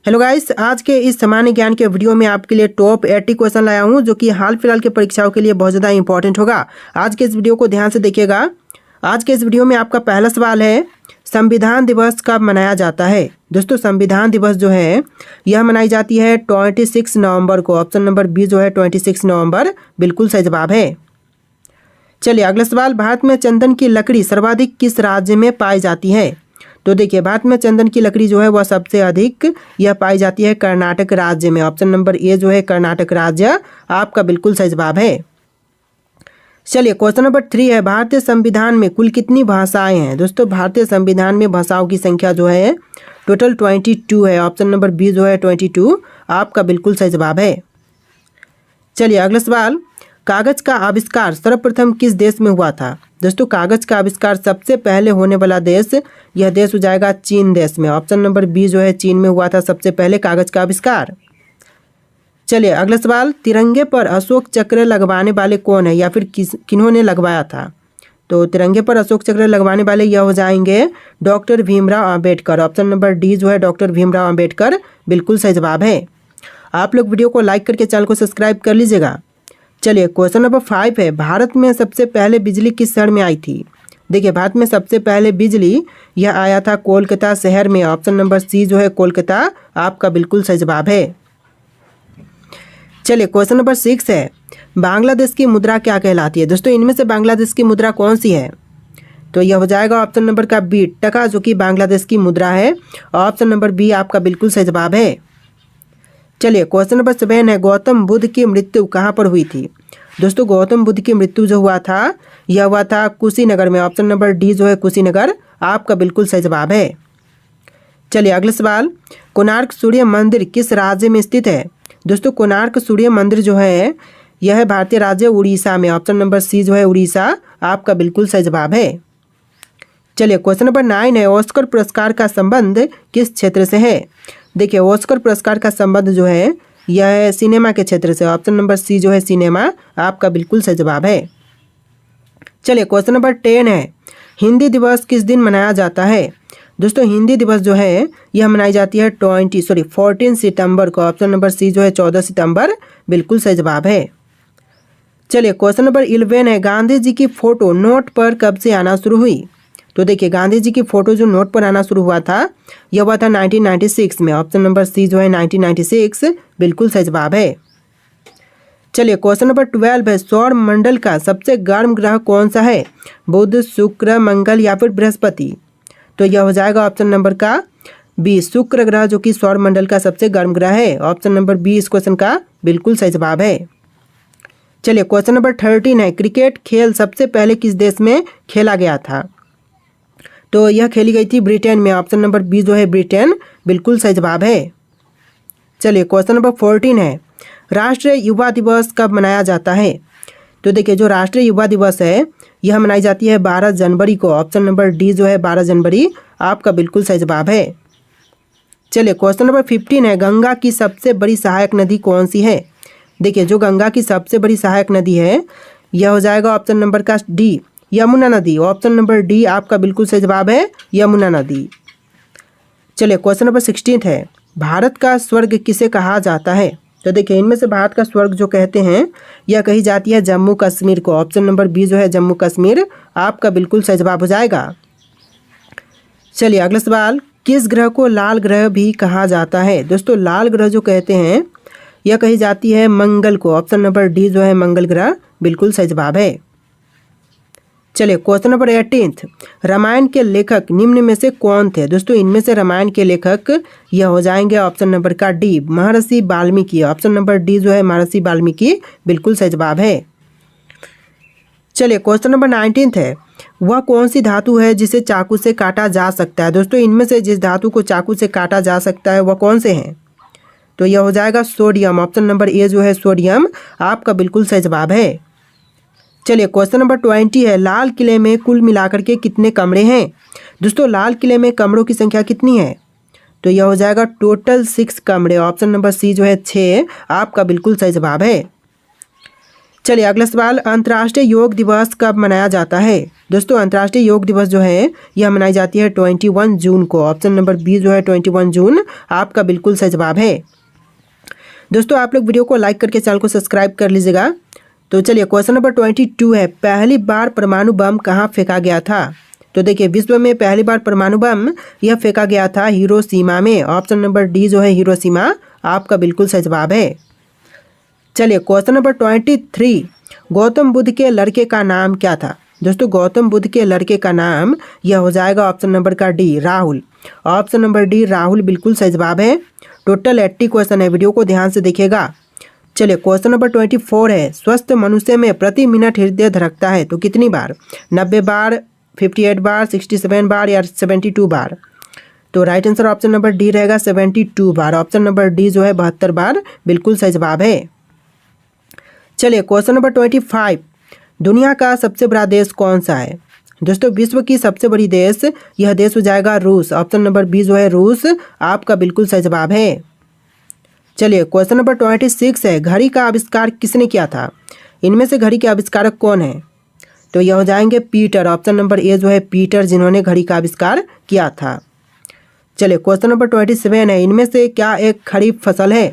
Hello guys, आज के इस सामान्य ज्ञान के वीडियो में आपके लिए टॉप 80 क्वेश्चन लाया हूं जो कि हाल फिलहाल के परीक्षाओं के लिए बहुत ज़्यादा इंपॉर्टेंट होगा। आज के इस वीडियो को ध्यान से देखिएगा। आज के इस वीडियो में आपका पहला सवाल है, संविधान दिवस कब मनाया जाता है। दोस्तों, संविधान दिवस जो है यह मनाई जाती है 26 नवंबर को। ऑप्शन नंबर बी जो है 26 नवंबर बिल्कुल सही जवाब है। चलिए अगला सवाल, भारत में चंदन की लकड़ी सर्वाधिक किस राज्य में पाई जाती है। तो देखिए, भारत में चंदन की लकड़ी जो है वह सबसे अधिक यह पाई जाती है कर्नाटक राज्य में। ऑप्शन नंबर ए जो है कर्नाटक राज्य आपका बिल्कुल सही जवाब है। चलिए क्वेश्चन नंबर 3 है, भारतीय संविधान में कुल कितनी भाषाएं हैं। दोस्तों, भारतीय संविधान में भाषाओं की संख्या जो है टोटल 22 है। ऑप्शन नंबर बी जो है 22 आपका बिल्कुल सही जवाब है। चलिए अगला सवाल, कागज का आविष्कार सर्वप्रथम किस देश में हुआ था। दोस्तों, कागज का आविष्कार सबसे पहले होने वाला देश, यह देश हो जाएगा चीन देश में। ऑप्शन नंबर बी जो है चीन में हुआ था सबसे पहले कागज का आविष्कार। चलिए अगला सवाल, तिरंगे पर अशोक चक्र लगवाने वाले कौन है या फिर किन्होंने लगवाया था। तो तिरंगे पर अशोक चक्र लगवाने वाले यह हो जाएंगे doctor Bhimrao Ambedkar. Option number D जो है डॉक्टर भीमराव अंबेडकर बिल्कुल सही जवाब है। आप लोग वीडियो को लाइक करके चैनल को सब्सक्राइब कर लीजिएगा। चलिए क्वेश्चन नंबर 5 है, भारत में सबसे पहले बिजली किस शहर में आई थी। देखिए, भारत में सबसे पहले बिजली यह आया था कोलकाता शहर में। ऑप्शन नंबर सी जो है कोलकाता आपका बिल्कुल सही जवाब है। चलिए क्वेश्चन नंबर 6 है, बांग्लादेश की मुद्रा क्या कहलाती है। दोस्तों, इनमें से बांग्लादेश की मुद्रा कौन सी है। तो यह हो जाएगा ऑप्शन नंबर का बी टका, जो कि बांग्लादेश की मुद्रा है। ऑप्शन नंबर बी आपका बिल्कुल सही जवाब है। चलिए क्वेश्चन नंबर 7 है, गौतम बुद्ध की मृत्यु कहाँ पर हुई थी। दोस्तों, गौतम बुद्ध की मृत्यु जो हुआ था यह हुआ था कुशीनगर में। ऑप्शन नंबर डी जो है कुशीनगर आपका बिल्कुल सही जवाब है। चलिए अगला सवाल, कोणार्क सूर्य मंदिर किस राज्य में स्थित है। दोस्तों, कोणार्क सूर्य मंदिर जो है यह है भारतीय राज्य उड़ीसा में। ऑप्शन नंबर सी जो है उड़ीसा आपका बिल्कुल सही जवाब है। चलिए क्वेश्चन नंबर 9 है, ऑस्कर पुरस्कार का संबंध किस क्षेत्र से है। देखिए, ऑस्कर पुरस्कार का संबंध जो है यह है सिनेमा के क्षेत्र से। ऑप्शन नंबर सी जो है सिनेमा आपका बिल्कुल सही जवाब है। चलिए क्वेश्चन नंबर 10 है, हिंदी दिवस किस दिन मनाया जाता है। दोस्तों, हिंदी दिवस जो है यह मनाई जाती है 14 सितंबर को। ऑप्शन नंबर सी जो है 14 सितंबर बिल्कुल सही जवाब है। चलिए क्वेश्चन नंबर 11 है, गांधी जी की फोटो नोट पर कब से आना शुरू हुई। तो देखिए, गांधी जी की फोटो जो नोट पर आना शुरू हुआ था यह हुआ था 1996 में। ऑप्शन नंबर सी जो है 1996 बिल्कुल सही जवाब है। चलिए क्वेश्चन नंबर 12 है, सौर मंडल का सबसे गर्म ग्रह कौन सा है। बुध, शुक्र, मंगल या फिर बृहस्पति। तो यह हो जाएगा ऑप्शन नंबर का बी शुक्र ग्रह, जो कि सौर मंडल का सबसे गर्म ग्रह है। ऑप्शन नंबर बी इस क्वेश्चन का बिल्कुल सही जवाब है। चलिए क्वेश्चन नंबर 13 है, क्रिकेट खेल सबसे पहले किस देश में खेला गया था। तो यह खेली गई थी ब्रिटेन में। ऑप्शन नंबर बी जो है ब्रिटेन बिल्कुल सही जवाब है। चलिए क्वेश्चन नंबर 14 है, राष्ट्रीय युवा दिवस कब मनाया जाता है। तो देखिए, जो राष्ट्रीय युवा दिवस है यह मनाई जाती है 12 जनवरी को। ऑप्शन नंबर डी जो है 12 जनवरी आपका बिल्कुल सही जवाब है। चलिए क्वेश्चन नंबर 15 है, गंगा की सबसे बड़ी सहायक नदी कौन सी है। देखिए, जो गंगा की सबसे बड़ी सहायक नदी है यह हो जाएगा ऑप्शन नंबर का डी यमुना नदी। ऑप्शन नंबर डी आपका बिल्कुल सही जवाब है, यमुना नदी। चलिए क्वेश्चन नंबर 16 है, भारत का स्वर्ग किसे कहा जाता है। तो देखिए, इनमें से भारत का स्वर्ग जो कहते हैं यह कही जाती है जम्मू कश्मीर को। ऑप्शन नंबर बी जो है जम्मू कश्मीर आपका बिल्कुल सही जवाब हो जाएगा। चलिए अगला सवाल, किस ग्रह को लाल ग्रह भी कहा जाता है। दोस्तों, लाल ग्रह जो कहते हैं यह कही जाती है मंगल को। ऑप्शन नंबर डी जो है मंगल ग्रह बिल्कुल सही जवाब है। चलिए क्वेश्चन नंबर 18, रामायण के लेखक निम्न में से कौन थे। दोस्तों, इनमें से रामायण के लेखक यह हो जाएंगे ऑप्शन नंबर का डी महर्षि वाल्मीकि। ऑप्शन नंबर डी जो है महर्षि वाल्मीकि बिल्कुल सही जवाब है। चलिए क्वेश्चन नंबर 19 है, वह कौन सी धातु है जिसे चाकू से काटा जा सकता है। दोस्तों, इनमें से जिस धातु को चाकू से काटा जा सकता है वह कौन से हैं। तो यह हो जाएगा सोडियम। ऑप्शन नंबर ए जो है सोडियम आपका बिल्कुल सही जवाब है। चलिए क्वेश्चन नंबर 20 है, लाल किले में कुल मिलाकर के कितने कमरे हैं। दोस्तों, लाल किले में कमरों की संख्या कितनी है। तो यह हो जाएगा टोटल 6 कमरे। ऑप्शन नंबर सी जो है 6 आपका बिल्कुल सही जवाब है। चलिए अगला सवाल, अंतर्राष्ट्रीय योग दिवस कब मनाया जाता है? दोस्तों अंतर्राष्ट्रीय योग दिवस जो है यह मनाई जाती है 21 जून को। ऑप्शन नंबर बी जो है 21 जून आपका बिल्कुल सही जवाब है। दोस्तों आप लोग वीडियो को लाइक करके चैनल को सब्सक्राइब कर लीजिएगा। तो चलिए क्वेश्चन नंबर 22 है, पहली बार परमाणु बम कहाँ फेंका गया था? तो देखिए विश्व में पहली बार परमाणु बम यह फेंका गया था हिरोशिमा में। ऑप्शन नंबर डी जो है हिरोशिमा आपका बिल्कुल सही जवाब है। चलिए क्वेश्चन नंबर 23, गौतम बुद्ध के लड़के का नाम क्या था? दोस्तों गौतम बुद्ध के लड़के का नाम यह हो जाएगा ऑप्शन नंबर का D, Rahul. Option number D Rahul बिल्कुल सही जवाब है। टोटल 80 क्वेश्चन है, वीडियो को ध्यान से देखिएगा। चलिए क्वेश्चन नंबर 24 है, स्वस्थ मनुष्य में प्रति मिनट हृदय धड़कता है तो कितनी बार? 90 बार, 58 बार, 67 बार या 72 बार? तो right answer option number D रहेगा 72 बार। ऑप्शन नंबर डी जो है 72 बार बिल्कुल सही जवाब है। चलिए क्वेश्चन नंबर 25, दुनिया का सबसे बड़ा देश कौन सा है? दोस्तों विश्व की सबसे बड़ी देश यह देश हो जाएगा रूस। ऑप्शन नंबर बी जो है रूस आपका बिल्कुल सही जवाब है। चलिए क्वेश्चन नंबर 26 है, घड़ी का आविष्कार किसने किया था? इनमें से घड़ी के आविष्कारक कौन है? तो यह हो जाएंगे पीटर। ऑप्शन नंबर ए जो है पीटर, जिन्होंने घड़ी का आविष्कार किया था। चलिए क्वेश्चन नंबर 27 है, इनमें से क्या एक खरीफ फसल है?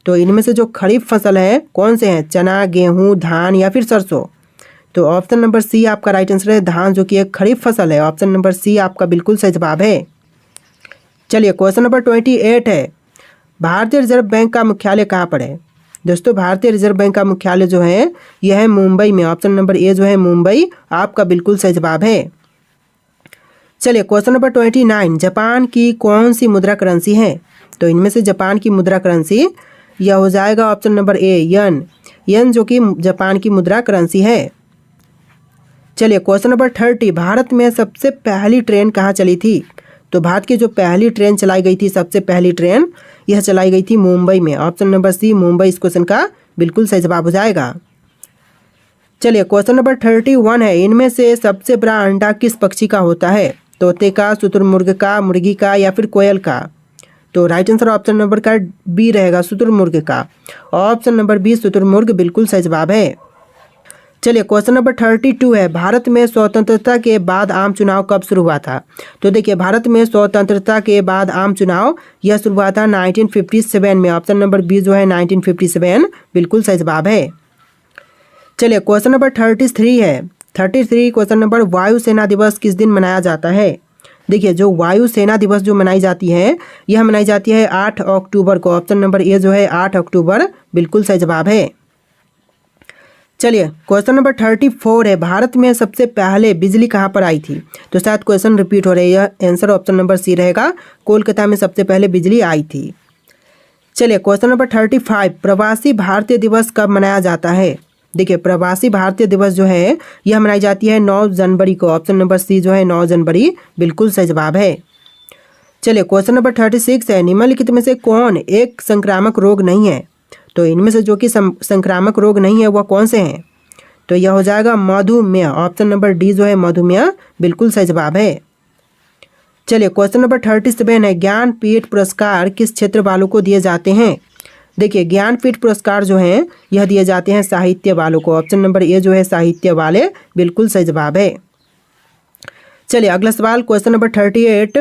तो इनमें से जो खरीफ फसल है कौन से हैं? चना, गेहूं, धान या फिर सरसों? तो ऑप्शन नंबर सी आपका राइट आंसर है, धान, जो कि एक खरीफ फसल है। ऑप्शन नंबर सी आपका बिल्कुल सही जवाब है। चलिए क्वेश्चन नंबर 28 है, भारतीय रिजर्व बैंक का मुख्यालय कहाँ पर है? दोस्तों भारतीय रिजर्व बैंक का मुख्यालय जो है यह है मुंबई में। ऑप्शन नंबर ए जो है मुंबई आपका बिल्कुल सही जवाब है। चलिए क्वेश्चन नंबर 29, जापान की कौन सी मुद्रा करेंसी है? तो इनमें से जापान की मुद्रा करेंसी यह हो जाएगा ऑप्शन नंबर ए यन, यन जो कि जापान की मुद्रा करेंसी है। चलिए क्वेश्चन नंबर 30, भारत में सबसे पहली ट्रेन कहाँ चली थी? तो भारत की जो पहली ट्रेन चलाई गई थी, सबसे पहली ट्रेन यह चलाई गई थी मुंबई में। ऑप्शन नंबर सी मुंबई इस क्वेश्चन का बिल्कुल सही जवाब हो जाएगा। चलिए क्वेश्चन नंबर 31 है, इनमें से सबसे बड़ा अंडा किस पक्षी का होता है? तोते का, शुतुरमुर्ग का, मुर्गी का या फिर कोयल का? तो राइट आंसर ऑप्शन नंबर का बी रहेगा, शुतुरमुर्ग का। ऑप्शन नंबर बी शुतुरमुर्ग बिल्कुल सही जवाब है। चलिए क्वेश्चन नंबर 32 है, भारत में स्वतंत्रता के बाद आम चुनाव कब शुरू हुआ था? तो देखिए भारत में स्वतंत्रता के बाद आम चुनाव यह शुरू हुआ था 1957 में। ऑप्शन नंबर बी जो है 1957 बिल्कुल सही जवाब है। चलिए क्वेश्चन नंबर 33 है, 33 क्वेश्चन नंबर, वायुसेना दिवस किस दिन मनाया जाता है? देखिए जो वायुसेना दिवस जो मनाई जाती है यह मनाई जाती है 8 अक्टूबर को। ऑप्शन नंबर ए जो है 8 अक्टूबर बिल्कुल सही जवाब है। चलिए क्वेश्चन नंबर 34 है, भारत में सबसे पहले बिजली कहाँ पर आई थी? तो शायद क्वेश्चन रिपीट हो रही है, आंसर ऑप्शन नंबर सी रहेगा, कोलकाता में सबसे पहले बिजली आई थी। चलिए क्वेश्चन नंबर 35, प्रवासी भारतीय दिवस कब मनाया जाता है? देखिए प्रवासी भारतीय दिवस जो है यह मनाई जाती है 9 जनवरी को। ऑप्शन नंबर सी जो है 9 जनवरी बिल्कुल सही जवाब है। चलिए क्वेश्चन नंबर 36 है, निम्नलिखित में से कौन एक संक्रामक रोग नहीं है? तो इनमें से जो कि संक्रामक रोग नहीं है वह कौन से हैं? तो यह हो जाएगा मधुमेह। ऑप्शन नंबर डी जो है मधुमेह बिल्कुल सही जवाब है। चलिए क्वेश्चन नंबर 37 है, ज्ञानपीठ पुरस्कार किस क्षेत्र वालों को दिए जाते हैं? देखिए ज्ञानपीठ पुरस्कार जो हैं यह दिए जाते हैं साहित्य वालों को। ऑप्शन नंबर ए जो है साहित्य वाले बिल्कुल सही जवाब है। चलिए अगला सवाल क्वेश्चन नंबर 38,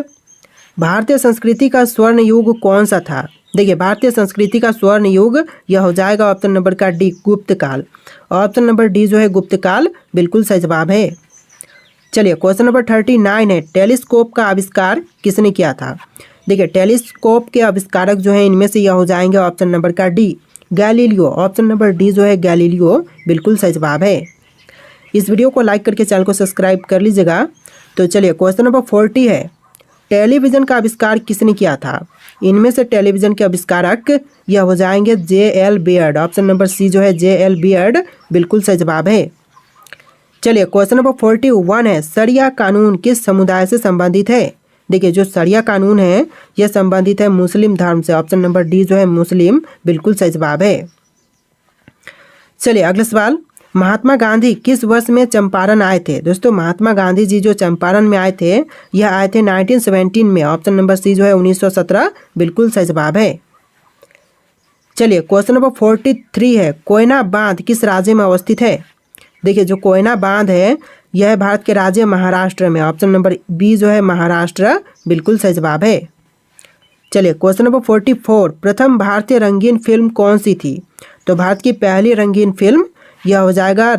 भारतीय संस्कृति का स्वर्ण युग कौन सा था? देखिए भारतीय संस्कृति का स्वर्ण युग यह हो जाएगा ऑप्शन नंबर का डी, गुप्त काल। ऑप्शन नंबर डी जो है गुप्त काल बिल्कुल सही जवाब है। चलिए क्वेश्चन नंबर 39 है, टेलीस्कोप का आविष्कार किसने किया था? देखिए टेलीस्कोप के आविष्कारक जो हैं इनमें से यह हो जाएंगे ऑप्शन नंबर का D, Galileo. Option number D जो है गैलीलियो बिल्कुल सही जवाब है। इस वीडियो को लाइक करके चैनल को सब्सक्राइब कर लीजिएगा। तो चलिए क्वेश्चन नंबर 40 है, टेलीविज़न का आविष्कार किसने किया था? इनमें से टेलीविज़न के आविष्कारक यह हो जाएंगे J.L. Beard. Option number C जो है J.L. बियर्ड बिल्कुल सही जवाब है। चलिए क्वेश्चन नंबर 41 है, शरिया कानून किस समुदाय से संबंधित है? देखिए जो शरिया कानून है यह संबंधित है मुस्लिम धर्म से। ऑप्शन नंबर डी जो है मुस्लिम बिल्कुल सही जवाब है। चलिए अगला सवाल, महात्मा गांधी किस वर्ष में चंपारण आए थे? दोस्तों महात्मा गांधी जी जो चंपारण में आए थे यह आए थे 1917 में। ऑप्शन नंबर सी जो है 1917 बिल्कुल सही जवाब है। चलिए क्वेश्चन नंबर 43 है, कोयना बांध किस राज्य में अवस्थित है? देखिए जो कोयना बांध है यह भारत के राज्य महाराष्ट्र में, ऑप्शन नंबर बी जो है महाराष्ट्र बिल्कुल सही जवाब है। चलिए क्वेश्चन नंबर 44, प्रथम भारतीय रंगीन फिल्म कौन सी थी? तो भारत की पहली रंगीन फिल्म यह हो जाएगा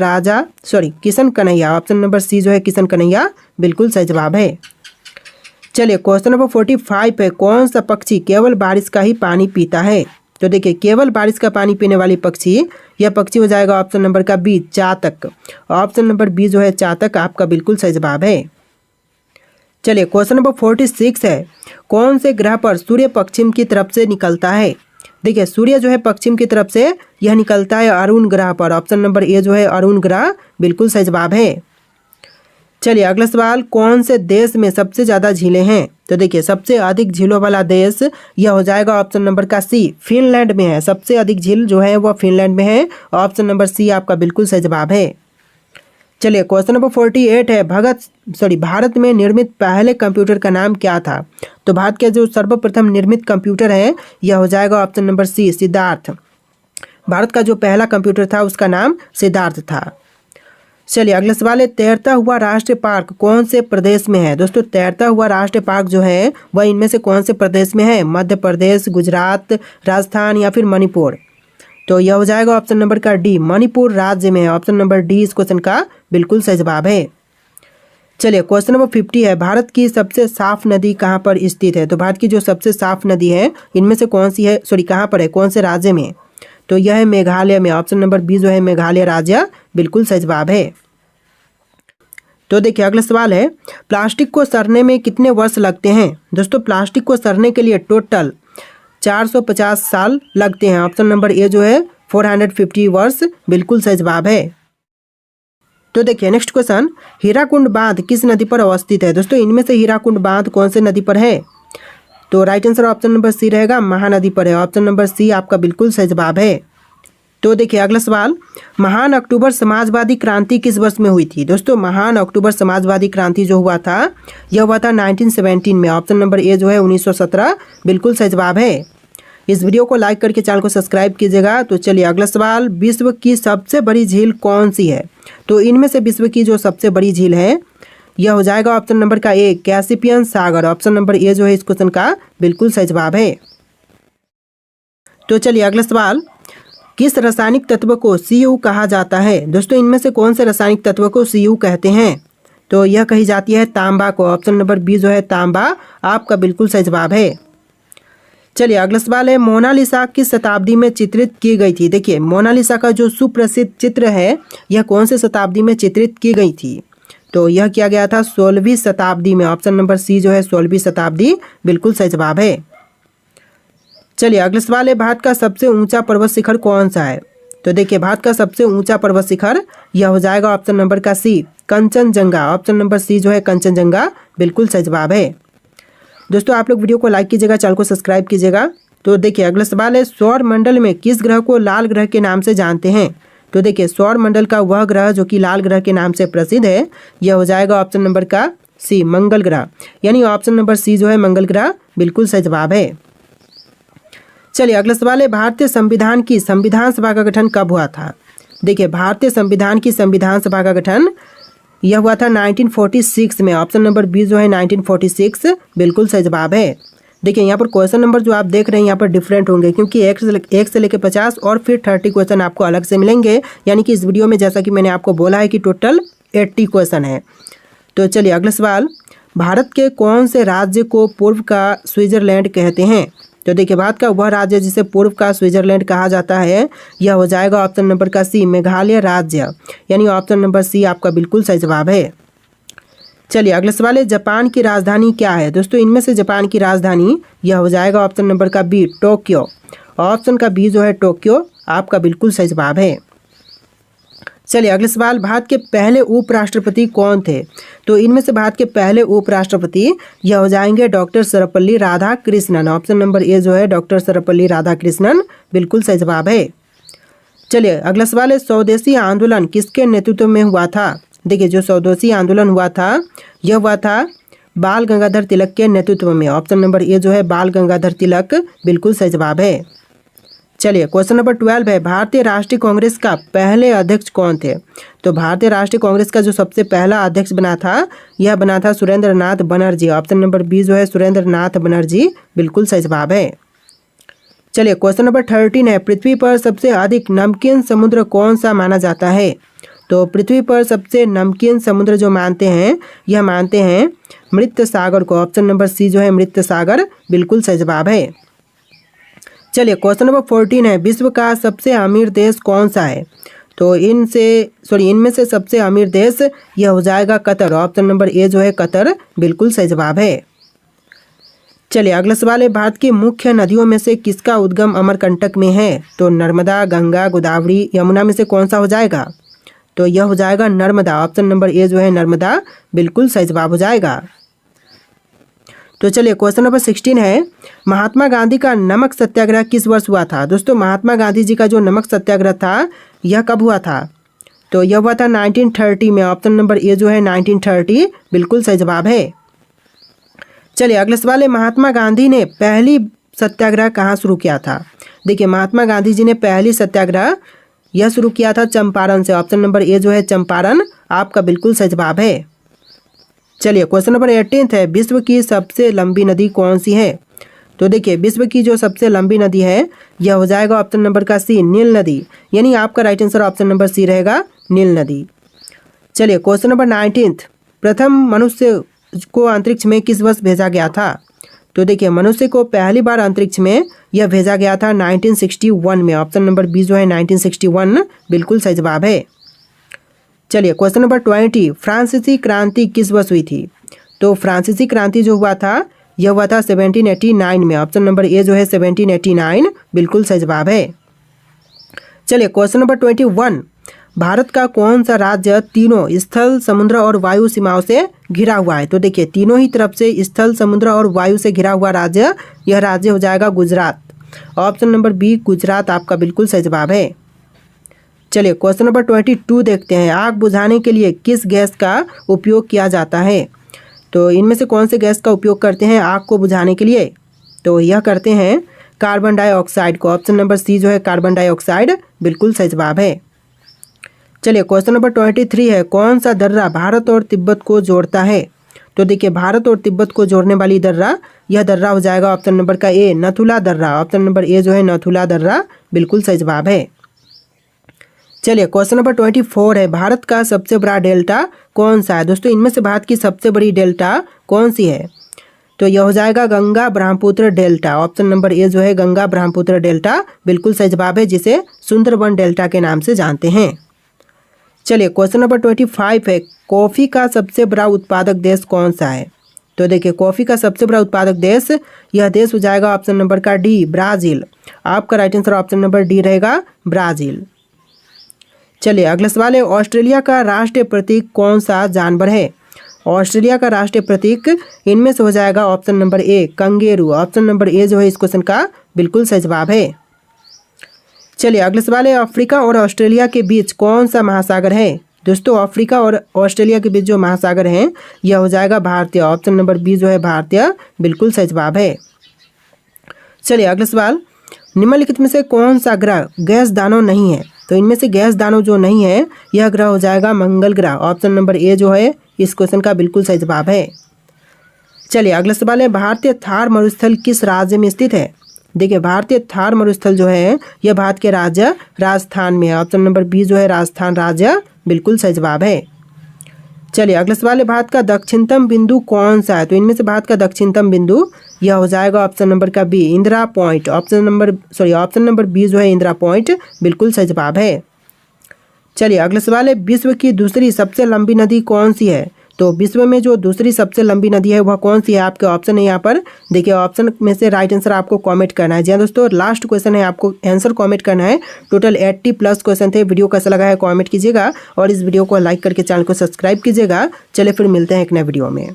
Kishan Kanhaiya, option number C जो है किशन कन्हैया बिल्कुल सही जवाब है। चलिए क्वेश्चन नंबर 45 है, कौन सा पक्षी केवल बारिश का ही पानी पीता है? तो देखिए केवल बारिश का पानी पीने वाली पक्षी, यह पक्षी हो जाएगा ऑप्शन नंबर का बी चातक, ऑप्शन नंबर बी जो है चातक आपका बिल्कुल सही जवाब है। चलिए क्वेश्चन नंबर 46 है, कौन से ग्रह पर सूर्य पश्चिम की तरफ से निकलता है? देखिए सूर्य जो है पश्चिम की तरफ से यह निकलता है अरुण ग्रह पर, ऑप्शन नंबर ए जो है अरुण ग्रह बिल्कुल सही जवाब है। चलिए अगला सवाल, कौन से देश में सबसे ज़्यादा झीलें हैं? तो देखिए सबसे अधिक झीलों वाला देश यह हो जाएगा ऑप्शन नंबर का सी फिनलैंड में है, सबसे अधिक झील जो है वह फिनलैंड में है, ऑप्शन नंबर सी आपका बिल्कुल सही जवाब है। चलिए क्वेश्चन नंबर 48 है, भारत में निर्मित पहले कंप्यूटर का नाम क्या था? तो भारत के जो सर्वप्रथम निर्मित कंप्यूटर है यह हो जाएगा option number C Siddhartha, Bharat का जो पहला कंप्यूटर था उसका नाम सिद्धार्थ था। चलिए अगला सवाल है, तैरता हुआ राष्ट्रीय पार्क कौन से प्रदेश में है? दोस्तों तैरता हुआ राष्ट्रीय पार्क जो है वह इनमें से कौन से प्रदेश में है? मध्य प्रदेश, गुजरात, राजस्थान या फिर मणिपुर? तो यह हो जाएगा ऑप्शन नंबर का डी मणिपुर राज्य में है, ऑप्शन नंबर डी इस क्वेश्चन का बिल्कुल सही जवाब है। चलिए क्वेश्चन नंबर 50 है, भारत की सबसे साफ नदी कहाँ पर स्थित है? तो भारत की जो सबसे साफ नदी है इनमें से कौन सी है, कहाँ पर है, कौन से राज्य में? तो यह है मेघालय में, ऑप्शन नंबर बी जो है मेघालय राज्य बिल्कुल सही जवाब है। तो देखिए अगला सवाल है, प्लास्टिक को सड़ने में कितने वर्ष लगते हैं? दोस्तों प्लास्टिक को सड़ने के लिए टोटल 450 साल लगते हैं, ऑप्शन नंबर ए जो है 450 वर्ष बिल्कुल सही जवाब है। तो देखिए नेक्स्ट क्वेश्चन, हीराकुंड बांध किस नदी पर अवस्थित है? दोस्तों इनमें से हीराकुंड बांध कौन से नदी पर है? तो right answer option number C रहेगा, महानदी पर है, ऑप्शन नंबर सी आपका बिल्कुल सही जवाब है। तो देखिए अगला सवाल, महान अक्टूबर समाजवादी क्रांति किस वर्ष में हुई थी? दोस्तों महान अक्टूबर समाजवादी क्रांति जो हुआ था यह हुआ था 1917 में, ऑप्शन नंबर ए जो है 1917 बिल्कुल सही जवाब है। इस वीडियो को लाइक करके चैनल को सब्सक्राइब कीजिएगा। तो चलिए अगला सवाल, विश्व की सबसे बड़ी झील कौन सी है? तो इनमें से विश्व की जो सबसे बड़ी झील है यह हो जाएगा ऑप्शन नंबर का ए कैस्पियन सागर, ऑप्शन नंबर ए जो है इस क्वेश्चन का बिल्कुल सही जवाब है। तो चलिए अगला सवाल, किस रासायनिक तत्व को Cu कहा जाता है? दोस्तों इनमें से कौन से रासायनिक तत्व को Cu कहते हैं? तो यह कही जाती है तांबा को, ऑप्शन नंबर बी जो है तांबा आपका बिल्कुल सही जवाब है। चलिए अगला सवाल है, मोनालिसा किस शताब्दी में चित्रित की गई थी? देखिए मोनालिसा का जो सुप्रसिद्ध चित्र है यह कौन से शताब्दी में चित्रित की गई थी? तो यह किया गया था 16वीं शताब्दी में, ऑप्शन नंबर सी जो है 16वीं शताब्दी बिल्कुल सही जवाब है। चलिए अगला सवाल है, भारत का सबसे ऊंचा पर्वत शिखर कौन सा है? तो देखिए भारत का सबसे ऊंचा पर्वत शिखर यह हो जाएगा ऑप्शन नंबर का सी कंचनजंगा, ऑप्शन नंबर सी जो है कंचनजंगा बिल्कुल सही जवाब है। दोस्तों आप लोग वीडियो को लाइक कीजिएगा, चैनल को सब्सक्राइब कीजिएगा। तो देखिए अगला सवाल है, सौर मंडल में किस ग्रह को लाल ग्रह के नाम से जानते हैं? तो देखिए सौर मंडल का वह ग्रह जो कि लाल ग्रह के नाम से प्रसिद्ध है यह हो जाएगा ऑप्शन नंबर का सी मंगल ग्रह, यानी ऑप्शन नंबर सी जो है मंगल ग्रह बिल्कुल सही जवाब है। चलिए अगला सवाल है, भारतीय संविधान की संविधान सभा का गठन कब हुआ था? देखिए भारतीय संविधान की संविधान सभा का गठन यह हुआ था 1946 में, ऑप्शन नंबर बी जो है 1946 बिल्कुल सही जवाब है। देखिए यहाँ पर क्वेश्चन नंबर जो आप देख रहे हैं यहाँ पर डिफरेंट होंगे, क्योंकि एक से लेकर 50 और फिर 30 क्वेश्चन आपको अलग से मिलेंगे, यानी कि इस वीडियो में जैसा कि मैंने आपको बोला है कि टोटल 80 क्वेश्चन है। तो चलिए अगला सवाल, भारत के कौन से राज्य को पूर्व का स्विट्जरलैंड कहते हैं? तो देखिए भारत का वह राज्य जिसे पूर्व का स्विट्जरलैंड कहा जाता है यह हो जाएगा ऑप्शन नंबर का सी मेघालय राज्य, यानी ऑप्शन नंबर सी आपका बिल्कुल सही जवाब है। चलिए अगला सवाल है, जापान की राजधानी क्या है? दोस्तों इनमें से जापान की राजधानी यह हो जाएगा ऑप्शन नंबर का बी टोक्यो, ऑप्शन का बी जो है टोक्यो आपका बिल्कुल सही जवाब है। चलिए अगला सवाल, भारत के पहले उपराष्ट्रपति कौन थे? तो इनमें से भारत के पहले उपराष्ट्रपति यह हो जाएंगे doctor Sarvepalli Radhakrishnan, option number A जो है डॉक्टर सर्वपल्ली राधाकृष्णन बिल्कुल सही जवाब है। चलिए अगला सवाल है, स्वदेशी आंदोलन किसके नेतृत्व में हुआ था? देखिए जो स्वदेशी आंदोलन हुआ था यह हुआ था बाल गंगाधर तिलक के नेतृत्व में, ऑप्शन नंबर ए जो है बाल गंगाधर तिलक बिल्कुल सही जवाब है। चलिए क्वेश्चन नंबर 12 है, भारतीय राष्ट्रीय कांग्रेस का पहले अध्यक्ष कौन थे? तो भारतीय राष्ट्रीय कांग्रेस का जो सबसे पहला अध्यक्ष बना था, यह बना था सुरेंद्र नाथ बनर्जी। ऑप्शन नंबर बी जो है सुरेंद्र नाथ बनर्जी बिल्कुल सही जवाब है। चलिए क्वेश्चन नंबर 13 है, पृथ्वी पर सबसे अधिक नमकीन समुद्र कौन सा माना जाता है? तो पृथ्वी पर सबसे नमकीन समुद्र जो मानते हैं, यह मानते हैं मृत सागर को। ऑप्शन नंबर सी जो है मृत सागर बिल्कुल सही जवाब है। चलिए क्वेश्चन नंबर 14 है, विश्व का सबसे अमीर देश कौन सा है? तो इनमें से सबसे अमीर देश यह हो जाएगा कतर। ऑप्शन नंबर ए जो है कतर बिल्कुल सही जवाब है। चलिए अगला सवाल है, भारत की मुख्य नदियों में से किसका उद्गम अमरकंटक में है? तो नर्मदा, गंगा, गोदावरी, यमुना में से कौन सा हो जाएगा? तो यह हो जाएगा नर्मदा। ऑप्शन नंबर ए जो है नर्मदा बिल्कुल सही जवाब हो जाएगा। तो चलिए क्वेश्चन नंबर 16 है, महात्मा गांधी का नमक सत्याग्रह किस वर्ष हुआ था? दोस्तों महात्मा गांधी जी का जो नमक सत्याग्रह था, यह कब हुआ था? तो यह हुआ था 1930 में। ऑप्शन नंबर ए जो है 1930 बिल्कुल सही जवाब है। चलिए अगला सवाल है, महात्मा गांधी ने पहली सत्याग्रह कहाँ शुरू किया था? देखिए महात्मा गांधी जी ने पहली सत्याग्रह यह शुरू किया था चंपारण से। ऑप्शन नंबर ए जो है चंपारण आपका बिल्कुल सही जवाब है। चलिए क्वेश्चन नंबर 18 है, विश्व की सबसे लंबी नदी कौन सी है? तो देखिए विश्व की जो सबसे लंबी नदी है, यह हो जाएगा ऑप्शन नंबर का सी नील नदी। यानी आपका right answer option number C रहेगा नील नदी। चलिए क्वेश्चन नंबर 19, प्रथम मनुष्य को अंतरिक्ष में किस वर्ष भेजा गया था? तो देखिए मनुष्य को पहली बार अंतरिक्ष में यह भेजा गया था 1961 में। ऑप्शन नंबर बी जो है 1961 बिल्कुल सही जवाब है। चलिए क्वेश्चन नंबर 20, फ्रांसीसी क्रांति किस वर्ष हुई थी? तो फ्रांसीसी क्रांति जो हुआ था, यह हुआ था 1789 में। ऑप्शन नंबर ए जो है 1789 बिल्कुल सही जवाब है। चलिए क्वेश्चन नंबर 21, भारत का कौन सा राज्य तीनों स्थल, समुद्र और वायु सीमाओं से घिरा हुआ है? तो देखिए तीनों ही तरफ से स्थल, समुद्र और वायु से घिरा हुआ राज्य, यह राज्य हो जाएगा Gujarat. Option number B Gujarat आपका बिल्कुल सही जवाब है। चलिए क्वेश्चन नंबर 22 देखते हैं, आग बुझाने के लिए किस गैस का उपयोग किया जाता है? तो इनमें से कौन से गैस का उपयोग करते हैं आग को बुझाने के लिए? तो यह करते हैं कार्बन डाइऑक्साइड को। ऑप्शन नंबर सी जो है कार्बन डाइऑक्साइड बिल्कुल सही जवाब है। चलिए क्वेश्चन नंबर 23 है, कौन सा दर्रा भारत और तिब्बत को जोड़ता है? तो देखिए भारत और तिब्बत को जोड़ने वाली दर्रा, यह दर्रा हो जाएगा ऑप्शन नंबर का ए नथुला दर्रा। ऑप्शन नंबर ए जो है नथुला दर्रा बिल्कुल सही जवाब है। चलिए क्वेश्चन नंबर 24 है, भारत का सबसे बड़ा डेल्टा कौन सा है? दोस्तों इनमें से भारत की सबसे बड़ी डेल्टा कौन सी है? तो यह हो जाएगा Ganga Brahmaputra delta. Option number A जो है गंगा ब्रह्मपुत्र डेल्टा बिल्कुल सही जवाब है, जिसे सुंदरबन डेल्टा के नाम से जानते हैं। चलिए क्वेश्चन नंबर 25 है, कॉफ़ी का सबसे बड़ा उत्पादक देश कौन सा है? तो देखिए कॉफ़ी का सबसे बड़ा उत्पादक देश, यह देश हो जाएगा ऑप्शन नंबर का डी ब्राज़ील। आपका right answer option number D रहेगा ब्राज़ील। चलिए अगला सवाल है, ऑस्ट्रेलिया का राष्ट्रीय प्रतीक कौन सा जानवर है? ऑस्ट्रेलिया का राष्ट्रीय प्रतीक इनमें से हो जाएगा option number A kangaroo. Option number A जो है इस क्वेश्चन का बिल्कुल सही जवाब है। चलिए अगला सवाल है, अफ्रीका और ऑस्ट्रेलिया के बीच कौन सा महासागर है? दोस्तों अफ्रीका और ऑस्ट्रेलिया के बीच जो महासागर है, यह हो जाएगा भारतीय। ऑप्शन नंबर बी जो है भारतीय बिल्कुल सही जवाब है। चलिए अगला सवाल, निम्नलिखित में से कौन सा ग्रह गैस दानव नहीं है? तो इनमें से गैस दानव जो नहीं है, यह ग्रह हो जाएगा मंगल ग्रह। ऑप्शन नंबर ए जो है इस क्वेश्चन का बिल्कुल सही जवाब है। चलिए अगला सवाल है, भारतीय थार मरुस्थल किस राज्य में स्थित है? देखिए भारतीय थार मरुस्थल जो है, यह भारत के राज्य राजस्थान में है। ऑप्शन नंबर बी जो है राजस्थान राज्य बिल्कुल सही जवाब है। चलिए अगला सवाल है, भारत का दक्षिणतम बिंदु कौन सा है? तो इनमें से भारत का दक्षिणतम बिंदु यह हो जाएगा ऑप्शन नंबर का B Indira point. Option number B जो है इंदिरा पॉइंट बिल्कुल सही जवाब है। चलिए अगला सवाल है, विश्व की दूसरी सबसे लंबी नदी कौन सी है? तो विश्व में जो दूसरी सबसे लंबी नदी है वह कौन सी है? आपके ऑप्शन है यहाँ पर, देखिए ऑप्शन में से राइट आंसर आपको कमेंट करना है। जी हाँ दोस्तों, लास्ट क्वेश्चन है, आपको आंसर कमेंट करना है। टोटल 80+ क्वेश्चन थे। वीडियो कैसा लगा है कमेंट कीजिएगा और इस वीडियो को लाइक करके चैनल को सब्सक्राइब कीजिएगा। चलिए फिर मिलते हैं एक नए वीडियो में।